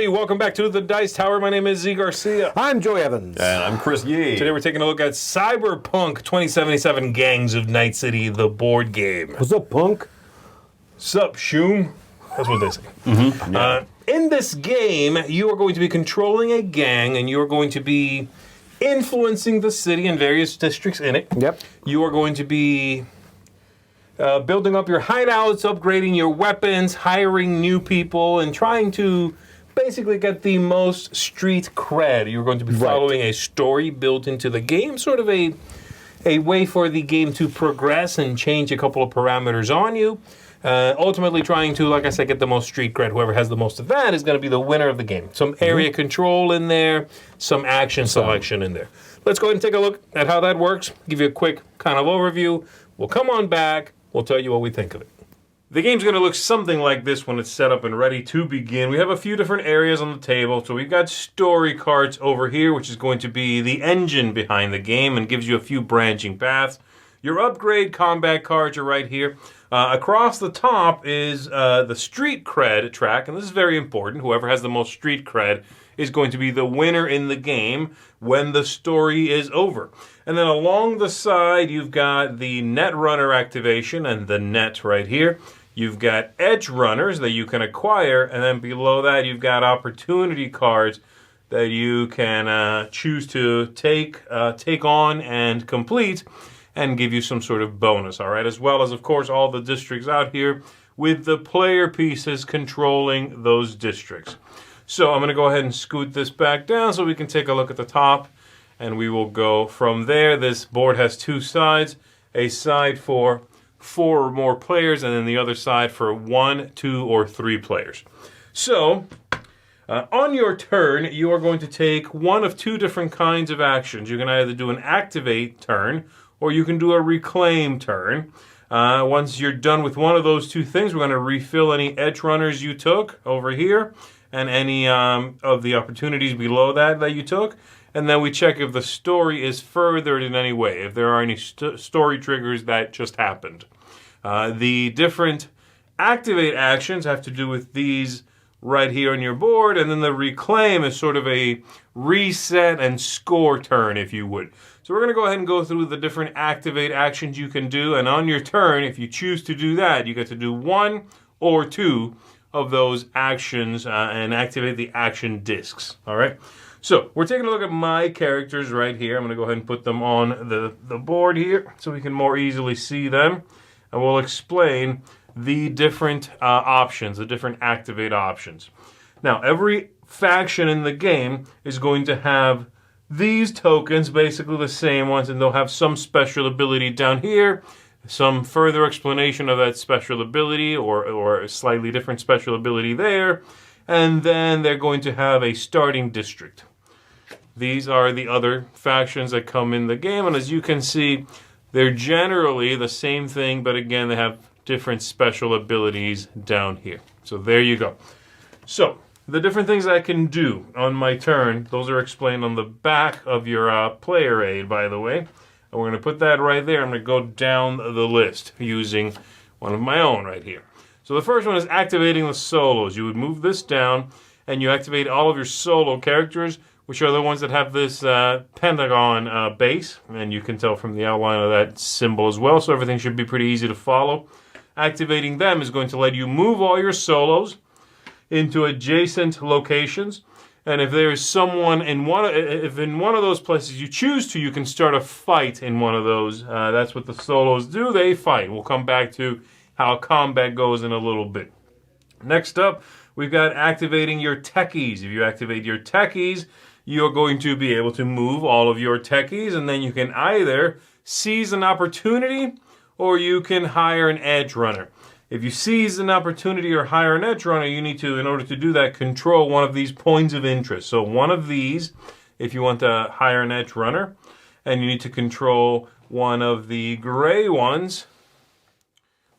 everybody. Welcome back to the Dice Tower. My name is Z Garcia. I'm Joey Evans. And I'm Chris Yee. Today we're taking a look at Cyberpunk 2077 Gangs of Night City, the board game. What's up, punk? Sup, Shoom? That's what they say. In this game, you are going to be controlling a gang, and you are going to be influencing the city and various districts in it. Yep. You are going to be building up your hideouts, upgrading your weapons, hiring new people, and trying to basically get the most street cred. You're going to be following a story built into the game, sort of a way for the game to progress and change a couple of parameters on you. Ultimately trying to, like I said, get the most street cred. Whoever has the most of that is going to be the winner of the game. Some area control in there, some action selection in there. Let's go ahead and take a look at how that works, give you a quick kind of overview. We'll come on back, we'll tell you what we think of it. The game's going to look something like this when it's set up and ready to begin. We have a few different areas on the table. So we've got story cards over here, which is going to be the engine behind the game and gives you a few branching paths. Your upgrade combat cards are right here. Across the top is the street cred track, and this is very important. Whoever has the most street cred is going to be the winner in the game when the story is over. And then along the side, you've got the net runner activation and the net right here. You've got edge runners that you can acquire, and then below that, you've got opportunity cards that you can choose to take on and complete, and give you some sort of bonus, all right? As well as, of course, all the districts out here with the player pieces controlling those districts. So I'm going to go ahead and scoot this back down so we can take a look at the top, and we will go from there. This board has two sides, a side for 4 or more players, and then the other side for 1, 2, or 3 players. So on your turn, you are going to take one of 2 different kinds of actions. You can either do an activate turn, or you can do a reclaim turn. Once you're done with one of those 2 things, we're going to refill any edge runners you took over here and any of the opportunities below that you took. And then we check if the story is furthered in any way, if there are any story triggers that just happened. The different activate actions have to do with these right here on your board, and then the reclaim is sort of a reset and score turn, if you would. So we're going to go ahead and go through the different activate actions you can do, and on your turn, if you choose to do that, you get to do 1 or 2 of those actions and activate the action discs, all right? So we're taking a look at my characters right here. I'm going to go ahead and put them on the board here so we can more easily see them, and we'll explain the different options, the different activate options. Now, every faction in the game is going to have these tokens, basically the same ones, and they'll have some special ability down here, some further explanation of that special ability or a slightly different special ability there, and then they're going to have a starting district. These are the other factions that come in the game, and as you can see, they're generally the same thing, but again, they have different special abilities down here. So there you go. So the different things I can do on my turn, those are explained on the back of your player aid, by the way. And we're going to put that right there. I'm going to go down the list using one of my own right here. So the first one is activating the solos. You would move this down, and you activate all of your solo characters, which are the ones that have this pentagon base. And you can tell from the outline of that symbol as well, so everything should be pretty easy to follow. Activating them is going to let you move all your solos into adjacent locations, and if there is someone in one of those places you choose to, you can start a fight in one of those. That's what the solos do. They fight. We'll come back to how combat goes in a little bit. Next up, we've got activating your techies. If you activate your techies, you're going to be able to move all of your techies, and then you can either seize an opportunity or you can hire an edge runner. If you seize an opportunity or hire an edge runner, you need to, in order to do that, control one of these points of interest. So one of these, if you want to hire an edge runner, and you need to control one of the gray ones,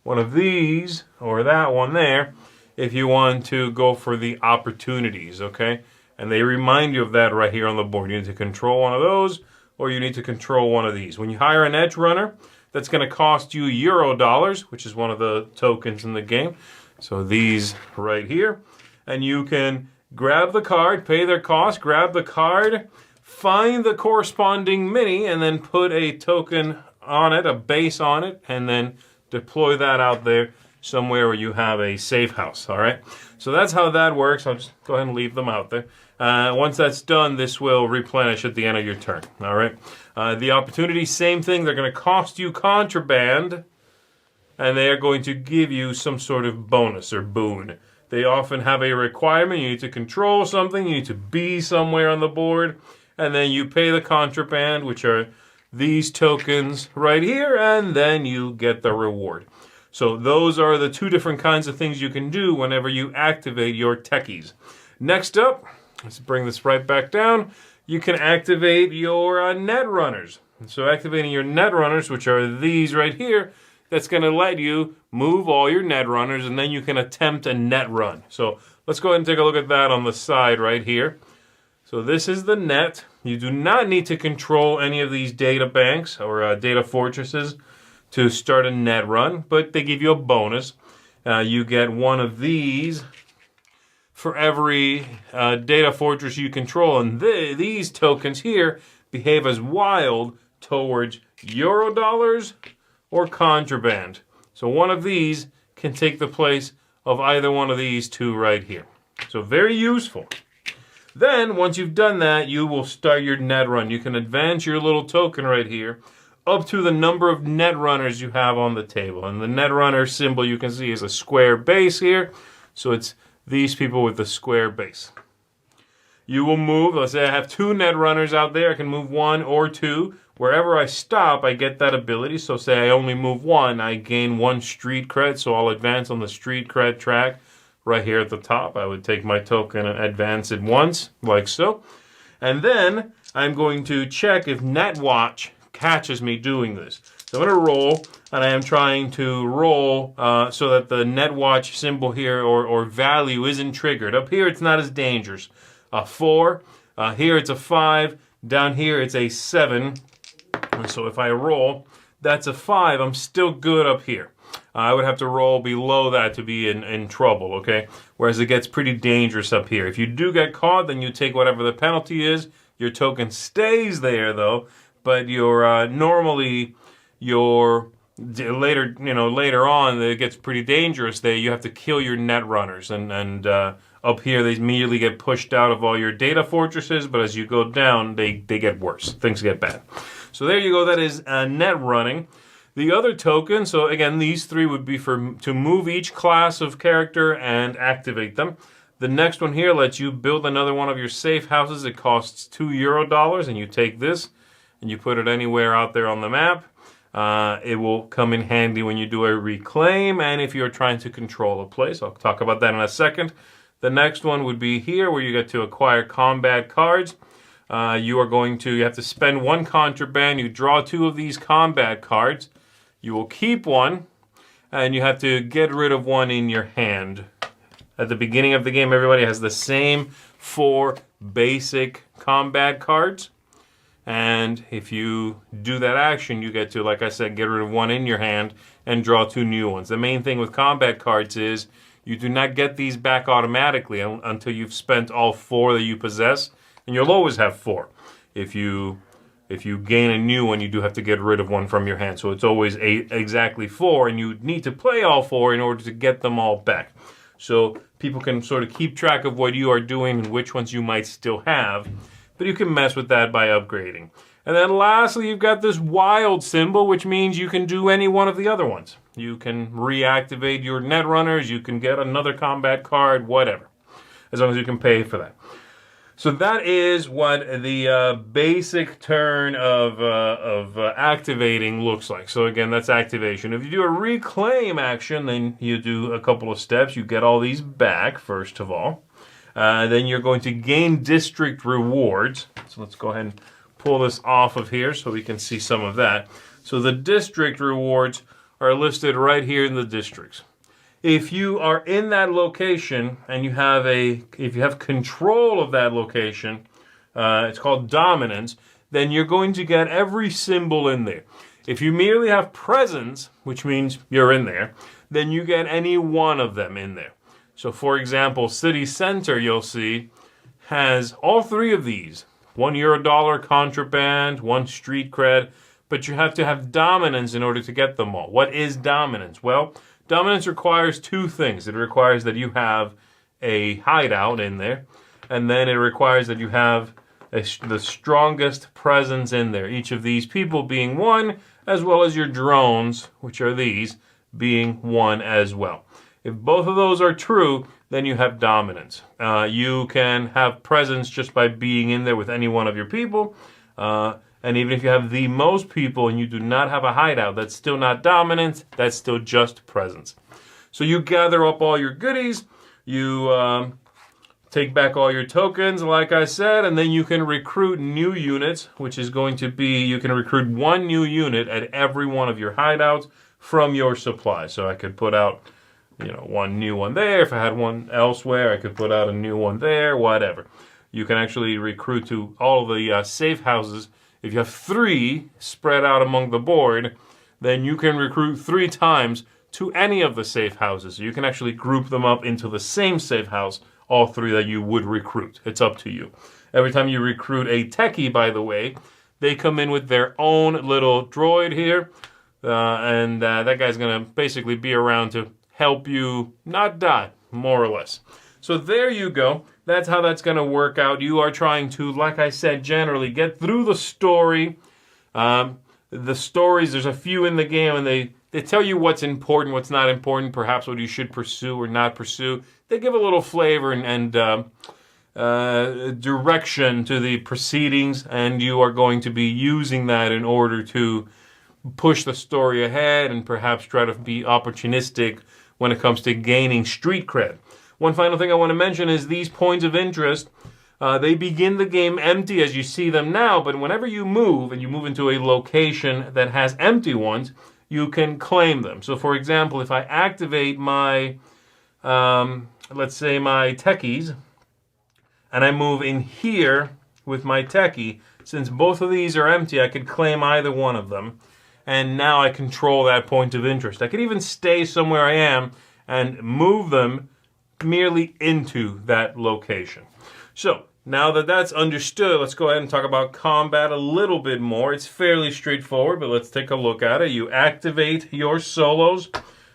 one of these, or that one there, if you want to go for the opportunities, okay? And they remind you of that right here on the board. You need to control one of those, or you need to control one of these. When you hire an edge runner, that's going to cost you Eurodollars, which is one of the tokens in the game. So these right here. And you can grab the card, pay their cost, grab the card, find the corresponding mini, and then put a token on it, a base on it, and then deploy that out there somewhere where you have a safe house, all right? So that's how that works. I'll just go ahead and leave them out there. Once that's done, this will replenish at the end of your turn, all right? The opportunity, same thing. They're going to cost you contraband, and they are going to give you some sort of bonus or boon. They often have a requirement. You need to control something. You need to be somewhere on the board, and then you pay the contraband, which are these tokens right here, and then you get the reward. So those are the two different kinds of things you can do whenever you activate your techies. Next up, let's bring this right back down. You can activate your net runners. And so activating your net runners, which are these right here, that's going to let you move all your net runners, and then you can attempt a net run. So let's go ahead and take a look at that on the side right here. So this is the net. You do not need to control any of these data banks or data fortresses to start a net run, but they give you a bonus. You get one of these for every data fortress you control, and these tokens here behave as wild towards Eurodollars or contraband. So one of these can take the place of either one of these two right here. So very useful. Then, once you've done that, you will start your net run. You can advance your little token right here up to the number of net runners you have on the table. And the net runner symbol you can see is a square base here. So it's these people with the square base. You will move, let's say I have 2 net runners out there. I can move 1 or 2. Wherever I stop, I get that ability. So say I only move 1, I gain 1 street cred. So I'll advance on the street cred track right here at the top. I would take my token and advance it once, like so. And then I'm going to check if NetWatch catches me doing this. So I'm going to roll, and I am trying to roll so that the NetWatch symbol here or value isn't triggered. Up here, it's not as dangerous. A 4. Here, it's a 5. Down here, it's a 7. And so if I roll, that's a 5. I'm still good up here. I would have to roll below that to be in trouble, okay? Whereas it gets pretty dangerous up here. If you do get caught, then you take whatever the penalty is. Your token stays there, though. But normally later on it gets pretty dangerous. You have to kill your net runners, and up here they immediately get pushed out of all your data fortresses. But as you go down, they get worse. Things get bad. So there you go. That is net running. The other token. So again, these 3 would be to move each class of character and activate them. The next one here lets you build another one of your safe houses. It costs $2, and you take this and you put it anywhere out there on the map. It will come in handy when you do a reclaim and if you're trying to control a place. I'll talk about that in a second. The next one would be here where you get to acquire combat cards. You have to spend 1 contraband. You draw 2 of these combat cards. You will keep 1, and you have to get rid of 1 in your hand. At the beginning of the game, everybody has the same 4 basic combat cards. And if you do that action, you get to, like I said, get rid of 1 in your hand and draw 2 new ones. The main thing with combat cards is you do not get these back automatically until you've spent all 4 that you possess. And you'll always have 4. If you gain a new one, you do have to get rid of 1 from your hand. So it's always exactly 4, and you need to play all 4 in order to get them all back. So people can sort of keep track of what you are doing and which ones you might still have. But you can mess with that by upgrading. And then lastly, you've got this wild symbol, which means you can do any one of the other ones. You can reactivate your net runners, you can get another combat card, whatever. As long as you can pay for that. So that is what the basic turn of activating looks like. So again, that's activation. If you do a reclaim action, then you do a couple of steps. You get all these back, first of all. Then you're going to gain district rewards. So let's go ahead and pull this off of here so we can see some of that. So the district rewards are listed right here in the districts. If you are in that location and if you have control of that location, it's called dominance, then you're going to get every symbol in there. If you merely have presence, which means you're in there, then you get any one of them in there. So for example, City Center, you'll see, has all three of these. One Eurodollar, contraband, one street cred, but you have to have dominance in order to get them all. What is dominance? Well, dominance requires two things. It requires that you have a hideout in there, and then it requires that you have the strongest presence in there. Each of these people being one, as well as your drones, which are these, being one as well. If both of those are true, then you have dominance. You can have presence just by being in there with any one of your people. And even if you have the most people and you do not have a hideout, that's still not dominance. That's still just presence. So you gather up all your goodies. You take back all your tokens, like I said, and then you can recruit new units, which is going to be, you can recruit one new unit at every one of your hideouts from your supply. So I could put out one new one there. If I had one elsewhere, I could put out a new one there, whatever. You can actually recruit to all of the safe houses. If you have 3 spread out among the board, then you can recruit 3 times to any of the safe houses. So you can actually group them up into the same safe house, all 3 that you would recruit. It's up to you. Every time you recruit a techie, by the way, they come in with their own little droid here, and that guy's going to basically be around to help you not die, more or less. So there you go. That's how that's going to work out. You are trying to, like I said, generally get through the story. The stories, there's a few in the game, and they tell you what's important, what's not important, perhaps what you should pursue or not pursue. They give a little flavor and direction to the proceedings, and you are going to be using that in order to push the story ahead and perhaps try to be opportunistic when it comes to gaining street cred. One final thing I want to mention is these points of interest. They begin the game empty as you see them now, but whenever you move and you move into a location that has empty ones, you can claim them. So for example, if I activate my, let's say my techies, and I move in here with my techie, since both of these are empty, I could claim either one of them. And now I control that point of interest. I could even stay somewhere I am and move them merely into that location. So, now that that's understood, let's go ahead and talk about combat a little bit more. It's fairly straightforward, but let's take a look at it. You activate your solos.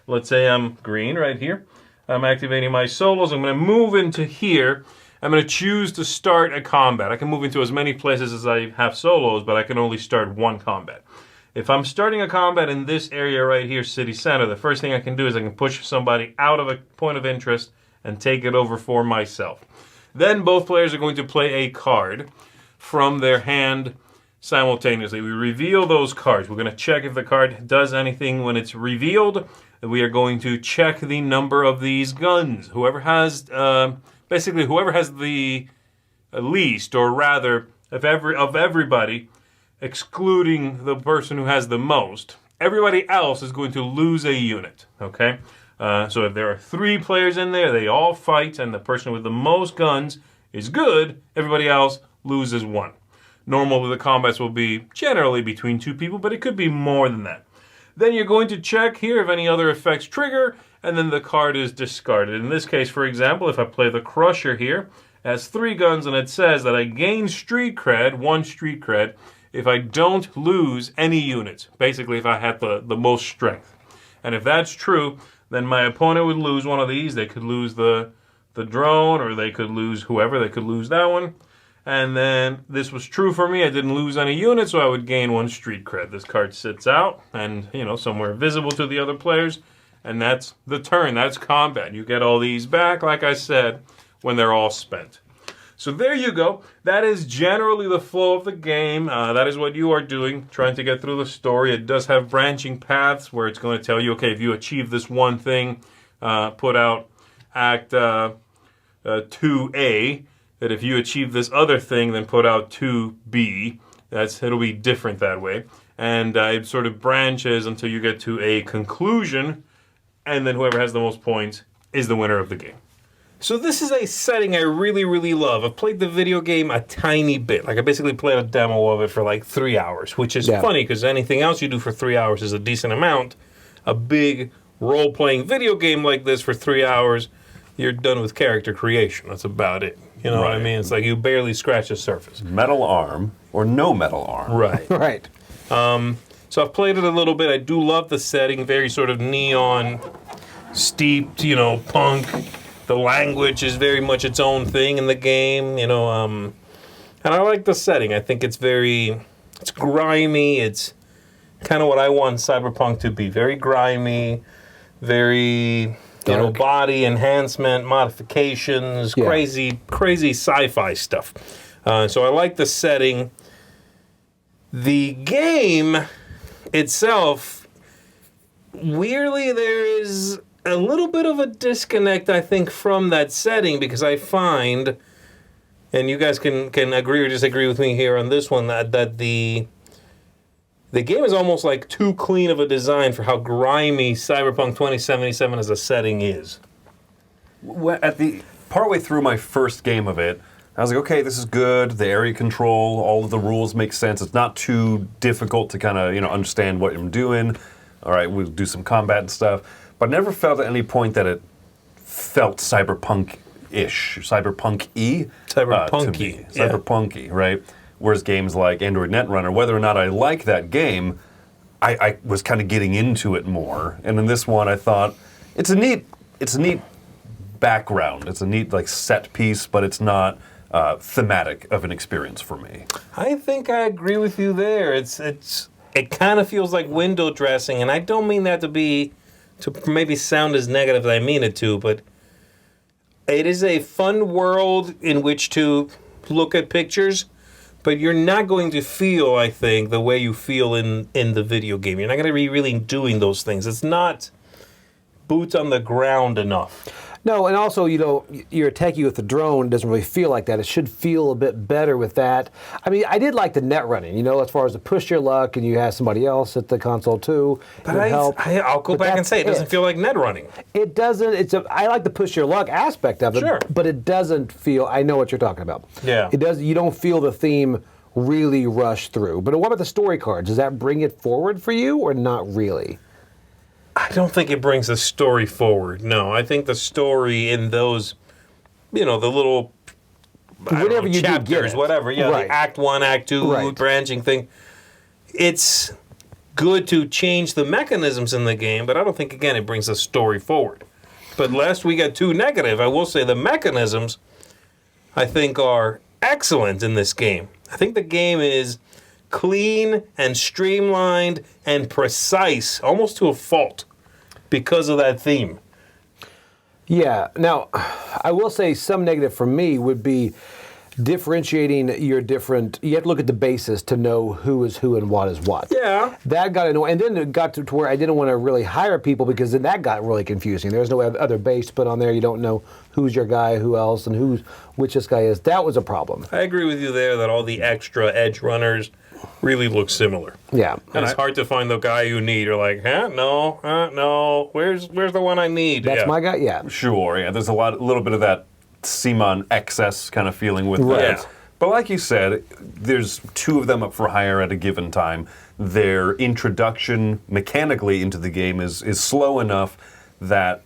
Let's say I'm green right here. I'm activating my solos. I'm going to move into here. I'm going to choose to start a combat. I can move into as many places as I have solos, but I can only start one combat. If I'm starting a combat in this area right here, City Center, the first thing I can do is I can push somebody out of a point of interest and take it over for myself. Then both players are going to play a card from their hand simultaneously. We reveal those cards. We're going to check if the card does anything when it's revealed. We are going to check the number of these guns. Whoever has, basically whoever has the least, or rather, of everybody, excluding the person who has the most, everybody else is going to lose a unit, okay? So if there are 3 players in there, they all fight, and the person with the most guns is good, everybody else loses 1. Normally the combats will be generally between 2 people, but it could be more than that. Then you're going to check here if any other effects trigger, and then the card is discarded. In this case, for example, if I play the Crusher here, it has 3 guns, and it says that I gain street cred, 1 street cred, if I don't lose any units. Basically, if I had the most strength. And if that's true, then my opponent would lose one of these. They could lose the drone, or they could lose whoever. They could lose that one. And then this was true for me. I didn't lose any units, so I would gain 1 street cred. This card sits out and, somewhere visible to the other players. And that's the turn. That's combat. You get all these back, like I said, when they're all spent. So there you go. That is generally the flow of the game. That is what you are doing, trying to get through the story. It does have branching paths where it's going to tell you, okay, if you achieve this one thing, put out Act 2A. That if you achieve this other thing, then put out 2B. It'll be different that way. And it sort of branches until you get to a conclusion, and then whoever has the most points is the winner of the game. So this is a setting I really, really love. I've played the video game a tiny bit. Like I basically played a demo of it for like 3 hours, which is funny because anything else you do for 3 hours is a decent amount. A big role-playing video game like this for 3 hours, you're done with character creation. That's about it. You know what I mean? It's like you barely scratch the surface. Metal arm or no metal arm. Right. Right. So I've played it a little bit. I do love the setting, very sort of neon, steeped, punk. The language is very much its own thing in the game, and I like the setting. I think it's grimy. It's kind of what I want Cyberpunk to be. Very grimy, very, Dark. body enhancement, modifications, crazy sci-fi stuff. So I like the setting. The game itself, weirdly, there is a little bit of a disconnect, I think, from that setting, because I find, and you guys can agree or disagree with me here on this one, that the game is almost like too clean of a design for how grimy Cyberpunk 2077 as a setting is. At the partway through my first game of it, I was like, okay, this is good. The area control, all of the rules make sense. It's not too difficult to kind of, understand what I'm doing. All right, we'll do some combat and stuff. But I never felt at any point that it felt cyberpunk-ish, cyberpunk-y. Cyberpunk-y. Cyberpunk-y, right? Whereas games like Android Netrunner, whether or not I like that game, I was kind of getting into it more. And in this one, I thought, it's a neat background. It's a neat set piece, but it's not thematic of an experience for me. I think I agree with you there. It kind of feels like window dressing, and I don't mean that to maybe sound as negative as I mean it to, but it is a fun world in which to look at pictures, but you're not going to feel, I think, the way you feel in the video game. You're not going to be really doing those things. It's not boots on the ground enough. No, and also, you're attacking with the drone. It doesn't really feel like that. It should feel a bit better with that. I mean, I did like the net running, as far as the push your luck, and you have somebody else at the console too. But I'll go back and say it doesn't feel like net running. It doesn't. I like the push your luck aspect of it. Sure. But it doesn't feel. I know what you're talking about. Yeah. It does. You don't feel the theme really rush through. But what about the story cards? Does that bring it forward for you, or not really? I don't think it brings the story forward. No, I think the story in those, the little Whatever you chapters, do, get it. whatever. Yeah, Right. the Act 1, Act 2 Right. branching thing. It's good to change the mechanisms in the game, but I don't think, again, it brings the story forward. But lest we get too negative, I will say the mechanisms, I think, are excellent in this game. I think the game is clean and streamlined and precise, almost to a fault, because of that theme. Yeah. Now, I will say some negative for me would be differentiating your different. You have to look at the basis to know who is who and what is what. Yeah. That got annoying. And then it got to where I didn't want to really hire people, because then that got really confusing. There's no other base put on there. You don't know who's your guy, who else, and which this guy is. That was a problem. I agree with you there that all the extra edge runners really look similar. Yeah. And it's hard to find the guy you need. You're like, no. Where's the one I need? That's my guy? Yeah. Sure, yeah. There's a little bit of that Simon excess kind of feeling with Right. that. Yeah. But like you said, there's two of them up for hire at a given time. Their introduction mechanically into the game is slow enough that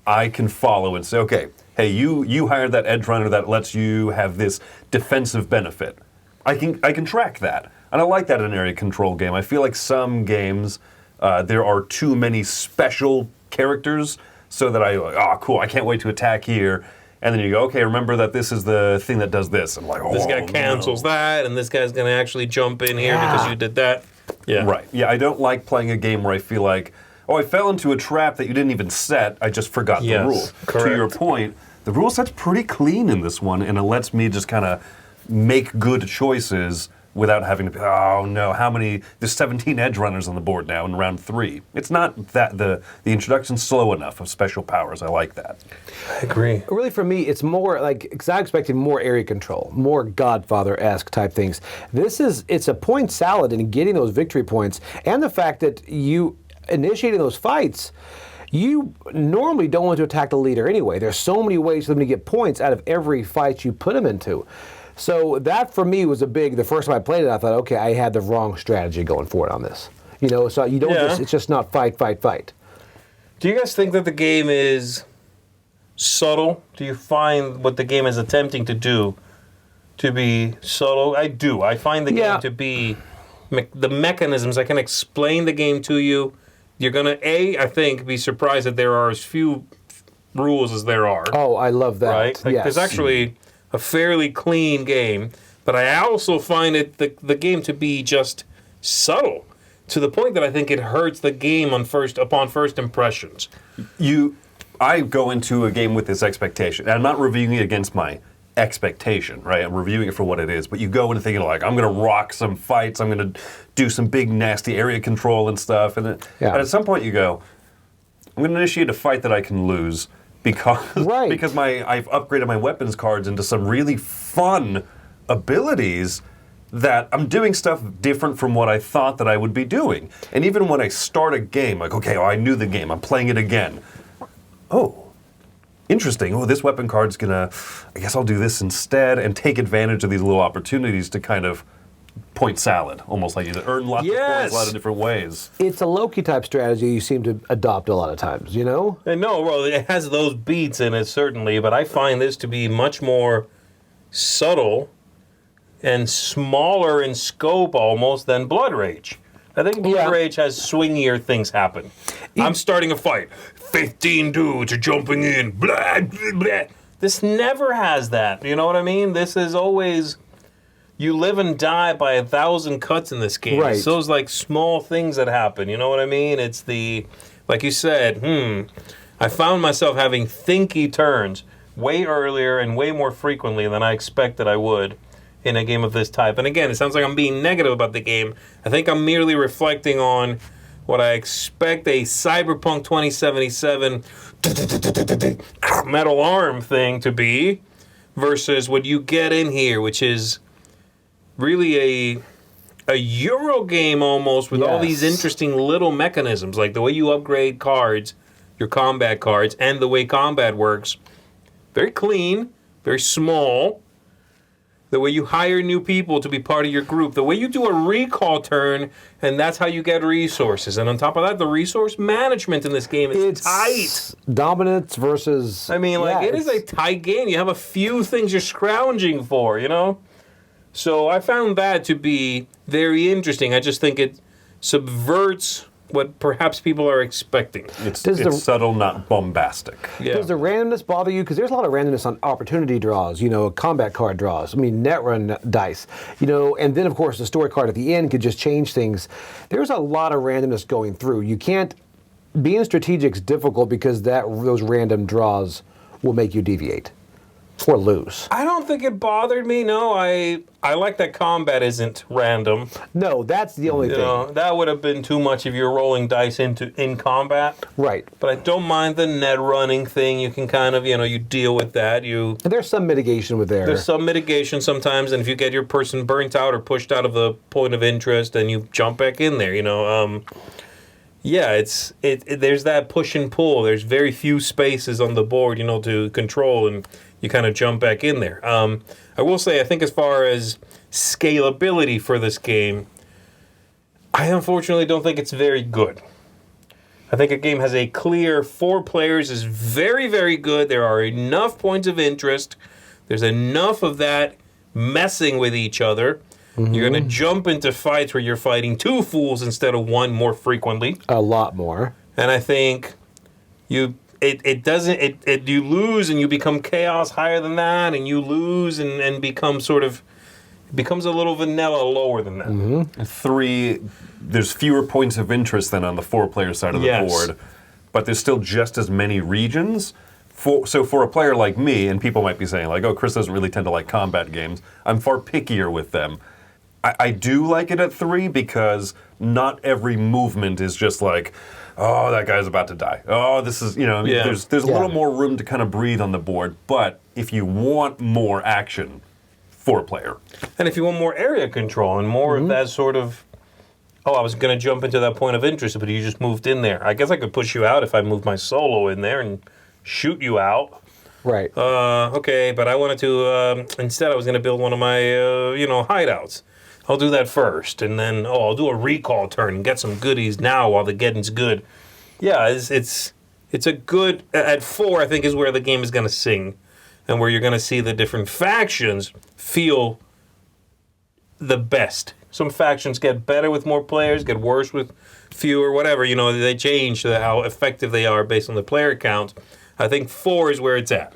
I can follow and say, okay, hey, you hired that edge runner that lets you have this defensive benefit. I can track that. And I like that in an area control game. I feel like some games, there are too many special characters so that cool, I can't wait to attack here. And then you go, okay, remember that this is the thing that does this. I'm like, This guy cancels that, and this guy's going to actually jump in here because you did that. Yeah. Right. Yeah, I don't like playing a game where I feel like, I fell into a trap that you didn't even set. I just forgot the rule. Correct. To your point, the rule set's pretty clean in this one, and it lets me just kind of make good choices without having to be, oh no, there's 17 edge runners on the board now in round 3. It's not that, the introduction's slow enough of special powers. I like that. I agree. Really, for me, it's more like, because I expected more area control, more Godfather-esque type things. It's a point salad in getting those victory points, and the fact that you initiating those fights, you normally don't want to attack the leader anyway. There's so many ways for them to get points out of every fight you put them into. So that for me was the first time I played it, I thought, okay, I had the wrong strategy going forward on this. So you don't it's just not fight. Do you guys think that the game is subtle? Do you find what the game is attempting to do to be subtle? I do. I find the game to be the mechanisms. I can explain the game to you. You're gonna I think, be surprised that there are as few rules as there are. Oh, I love that. Right? Like, yes. there's actually a fairly clean game, but I also find the game to be just subtle to the point that I think it hurts the game upon first impressions. I go into a game with this expectation, and I'm not reviewing it against my expectation, right? I'm reviewing it for what it is, but you go into thinking like, I'm going to rock some fights, I'm going to do some big nasty area control and stuff, and at some point you go, I'm going to initiate a fight that I can lose because I've upgraded my weapons cards into some really fun abilities that I'm doing stuff different from what I thought that I would be doing. And even when I start a game, like, okay, I knew the game, I'm playing it again. Oh, interesting. Oh, this weapon card's gonna, I guess I'll do this instead, and take advantage of these little opportunities to kind of point salad, almost like you earn lots of points a lot of different ways. It's a Loki type strategy you seem to adopt a lot of times, you know? No, well, it has those beats in it, certainly, but I find this to be much more subtle and smaller in scope almost than Blood Rage. I think Blood Rage has swingier things happen. I'm starting a fight. 15 dudes are jumping in. Blah, blah, blah. This never has that. You know what I mean? This is always... You live and die by 1,000 cuts in this game. Right. It's those like small things that happen. You know what I mean? It's the... Like you said, I found myself having thinky turns way earlier and way more frequently than I expected I would in a game of this type. And again, it sounds like I'm being negative about the game. I think I'm merely reflecting on what I expect a Cyberpunk 2077 metal arm thing to be versus what you get in here, which is really a Euro game almost with all these interesting little mechanisms, like the way you upgrade cards, your combat cards, and the way combat works. Very clean, very small. The way you hire new people to be part of your group, the way you do a recall turn, and that's how you get resources. And on top of that, the resource management in this game is tight. Dominance versus... I mean, it is a tight game. You have a few things you're scrounging for, you know? So I found that to be very interesting. I just think it subverts what perhaps people are expecting. It's subtle, not bombastic. Yeah. Does the randomness bother you? Because there's a lot of randomness on opportunity draws, combat card draws. I mean, net run dice, and then, of course, the story card at the end could just change things. There's a lot of randomness going through. You can't... Being strategic is difficult because those random draws will make you deviate or lose. I don't think it bothered me, no. I like that combat isn't random. No, that's the only thing. That would have been too much if you're rolling dice in combat. Right. But I don't mind the net running thing. You can kind of, you deal with that. And there's some mitigation with there. There's some mitigation sometimes, and if you get your person burnt out or pushed out of the point of interest, then you jump back in there, there's that push and pull. There's very few spaces on the board, to control, and you kind of jump back in there. I will say, I think as far as scalability for this game, I unfortunately don't think it's very good. I think a game has a clear 4 players is very, very good. There are enough points of interest. There's enough of that messing with each other. Mm-hmm. You're going to jump into fights where you're fighting 2 fools instead of 1 more frequently. A lot more. And I think you lose and you become chaos higher than that, and you lose and become becomes a little vanilla lower than that. Mm-hmm. 3, there's fewer points of interest than on the 4-player side of the board, but there's still just as many regions. So for a player like me, and people might be saying like, oh, Chris doesn't really tend to like combat games, I'm far pickier with them. I do like it at 3 because not every movement is just like, oh, that guy's about to die. Oh, this is, there's a little more room to kind of breathe on the board. But if you want more action, 4-player. And if you want more area control and more of that sort of, I was going to jump into that point of interest, but you just moved in there. I guess I could push you out if I moved my solo in there and shoot you out. Right. Okay, but I wanted to, instead I was going to build one of my, hideouts. I'll do that first, and then, I'll do a recall turn and get some goodies now while the getting's good. Yeah, it's it's a good, at 4, I think is where the game is going to sing, and where you're going to see the different factions feel the best. Some factions get better with more players, get worse with fewer, whatever. You know, they change how effective they are based on the player count. I think 4 is where it's at.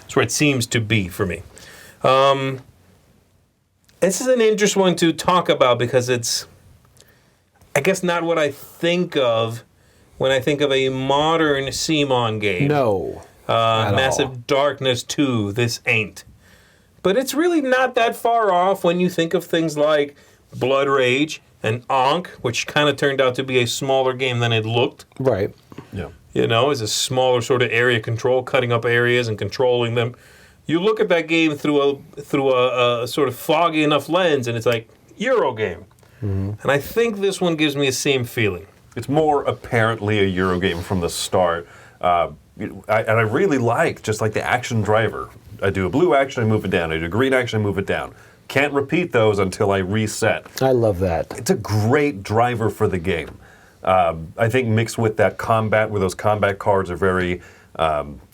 It's where it seems to be for me. This is an interesting one to talk about because it's, I guess, not what I think of when I think of a modern CMON game. No. Massive Darkness 2, this ain't. But it's really not that far off when you think of things like Blood Rage and Ankh, which kind of turned out to be a smaller game than it looked. Right. Yeah. You know, it's a smaller sort of area control, cutting up areas and controlling them. You look at that game through a sort of foggy enough lens, and it's like Euro game. Mm-hmm. And I think this one gives me the same feeling. It's more apparently a Euro game from the start. And I really like just like the action driver. I do a blue action, I move it down. I do a green action, I move it down. Can't repeat those until I reset. I love that. It's a great driver for the game. I think mixed with that combat, where those combat cards are very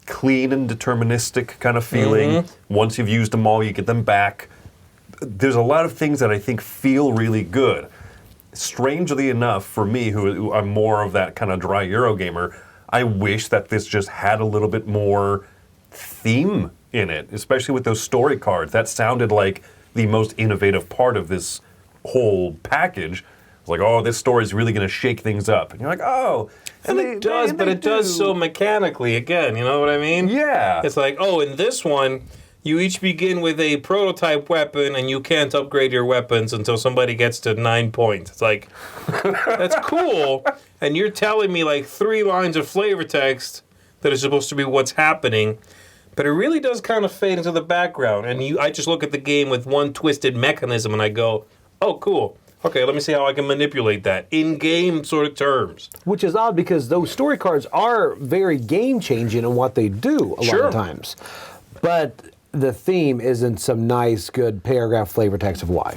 clean and deterministic kind of feeling. Mm-hmm. Once you've used them all, you get them back. There's a lot of things that I think feel really good. Strangely enough, for me, who I'm more of that kind of dry Euro gamer, I wish that this just had a little bit more theme in it, especially with those story cards. That sounded like the most innovative part of this whole package. It's like, oh, this story is really going to shake things up. And you're like, oh. And it does, but it does so mechanically again, you know what I mean? Yeah. It's like, oh, in this one, you each begin with a prototype weapon, and you can't upgrade your weapons until somebody gets to 9 points. It's like, that's cool, and you're telling me like 3 lines of flavor text that is supposed to be what's happening, but it really does kind of fade into the background, and I just look at the game with one twisted mechanism, and I go, oh, cool. Okay, let me see how I can manipulate that in-game sort of terms. Which is odd because those story cards are very game-changing in what they do a lot of times. But the theme isn't some nice, good paragraph flavor text of why.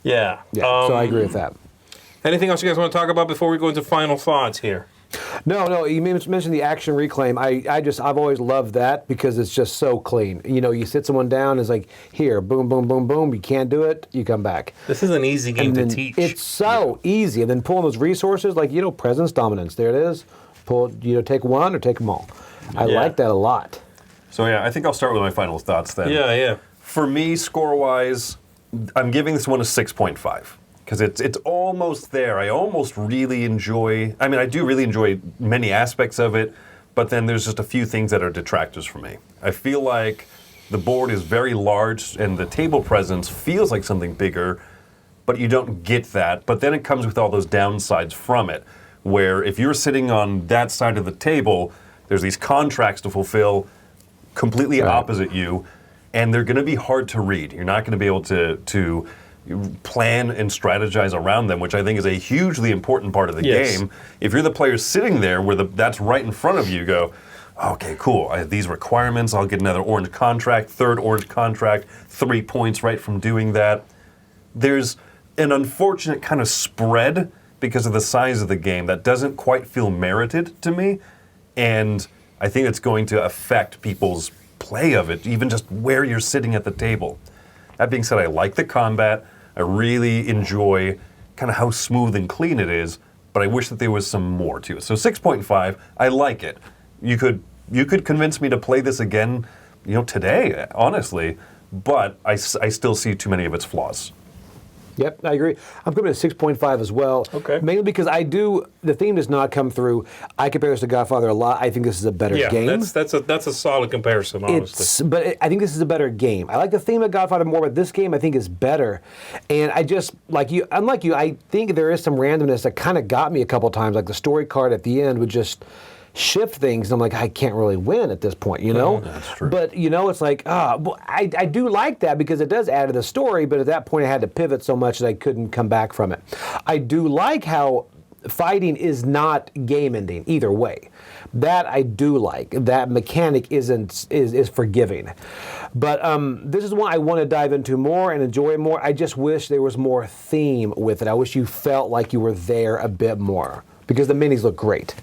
Yeah. So I agree with that. Anything else you guys want to talk about before we go into final thoughts here? No, you mentioned the action reclaim. I've always loved that because it's just so clean. You know, you sit someone down, it's like, here, boom, boom, boom, boom, you can't do it, you come back. This is an easy game to teach. It's so easy. And then pulling those resources, like, presence dominance, there it is. Pull, take one or take them all. I like that a lot. So yeah, I think I'll start with my final thoughts then. Yeah. For me, score-wise, I'm giving this one a 6.5. Because it's almost there. I almost really enjoy, I do really enjoy many aspects of it, but then there's just a few things that are detractors for me. I feel like the board is very large and the table presence feels like something bigger, but you don't get that. But then it comes with all those downsides from it, where if you're sitting on that side of the table, there's these contracts to fulfill completely opposite you, and they're going to be hard to read. You're not going to be able to plan and strategize around them, which I think is a hugely important part of the game. If you're the player sitting there where that's right in front of you, go, okay, cool, I have these requirements, I'll get another orange contract, 3rd orange contract, 3 points right from doing that. There's an unfortunate kind of spread because of the size of the game that doesn't quite feel merited to me, and I think it's going to affect people's play of it, even just where you're sitting at the table. That being said, I like the combat. I really enjoy kind of how smooth and clean it is, but I wish that there was some more to it. So 6.5, I like it. You could convince me to play this again, today, honestly, but I still see too many of its flaws. Yep, I agree. I'm coming to 6.5 as well. Okay. Mainly because the theme does not come through. I compare this to Godfather a lot. I think this is a better game. Yeah, that's a solid comparison, honestly. I think this is a better game. I like the theme of Godfather more, but this game I think is better. And I just, unlike you, I think there is some randomness that kind of got me a couple times. Like the story card at the end would just shift things, and I'm like, I can't really win at this point, That's true. But, it's like, I do like that because it does add to the story, but at that point I had to pivot so much that I couldn't come back from it. I do like how fighting is not game-ending either way. That I do like. That mechanic is forgiving. But this is one I want to dive into more and enjoy more. I just wish there was more theme with it. I wish you felt like you were there a bit more because the minis look great.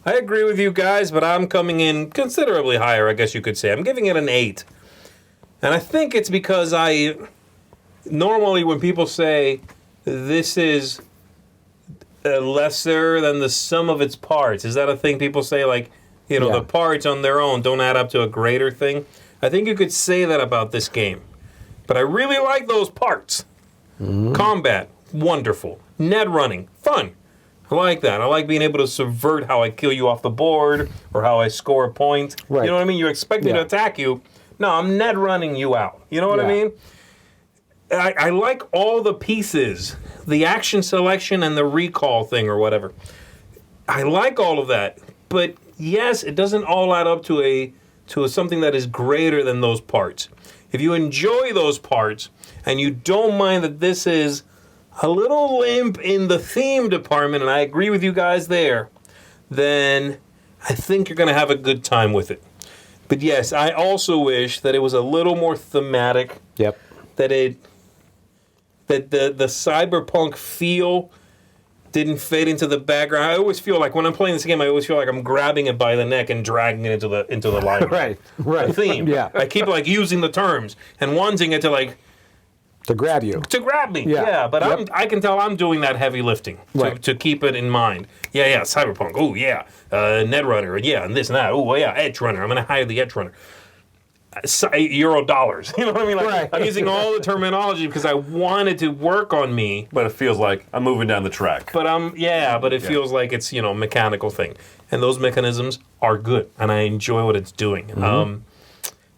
I agree with you guys, but I'm coming in considerably higher, I guess you could say. I'm giving it an 8. And I think it's because normally when people say this is lesser than the sum of its parts, is that a thing people say, like, you know, Yeah. the parts on their own don't add up to a greater thing? I think you could say that about this game. But I really like those parts. Combat, wonderful. Net running, fun. I like that. I like being able to subvert how I kill you off the board or how I score a point. Right. You know what I mean? You expect me to Yeah. attack you. No, I'm net running you out. You know what I Yeah. mean? I like all the pieces, the action selection and the recall thing or whatever. I like all of that. But yes, it doesn't all add up to something that is greater than those parts. If you enjoy those parts and you don't mind that this is a little limp in the theme department, and I agree with you guys there, then I think you're going to have a good time with it. But yes, I also wish that it was a little more thematic, Yep. that the cyberpunk feel didn't fade into the background. I always feel like when I'm playing this game, I always feel like I'm grabbing it by the neck and dragging it into the light. Right. The theme. Yeah. I keep like using the terms and wanting it to like To grab you. to grab me. Yeah. But Yep. I can tell I'm doing that heavy lifting Right. to keep it in mind. Yeah, Cyberpunk. Oh, yeah. Netrunner. Yeah, and this and that. Oh, yeah, Edge Runner. I'm going to hire the Edge Runner. Euro dollars. You know what I mean? Like, Right. I'm using all the terminology because I wanted to work on me. But it feels like I'm moving down the track. But it feels like it's, you know, mechanical thing. And those mechanisms are good. And I enjoy what it's doing.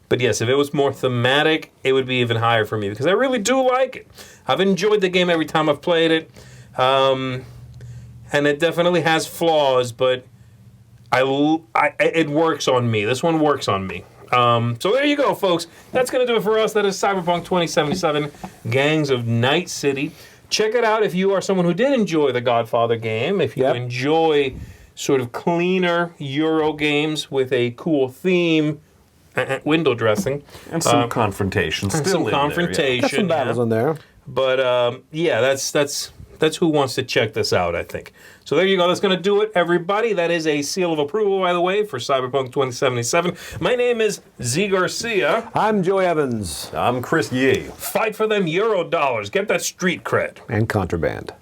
But yes, if it was more thematic, it would be even higher for me because I really do like it. I've enjoyed the game every time I've played it. And it definitely has flaws, but it works on me. This one works on me. So there you go, folks. That's going to do it for us. That is Cyberpunk 2077, Gangs of Night City. Check it out if you are someone who did enjoy the Godfather game, if you Yep. enjoy sort of cleaner Euro games with a cool theme, window dressing. And some confrontation still Some in there, yeah. confrontation. Got some battles yeah. in there. But yeah, that's who wants to check this out, I think. So there you go. That's going to do it, everybody. That is a seal of approval, by the way, for Cyberpunk 2077. My name is Z Garcia. I'm Joe Evans. I'm Chris Yee. Fight for them Euro dollars. Get that street cred. And Contraband.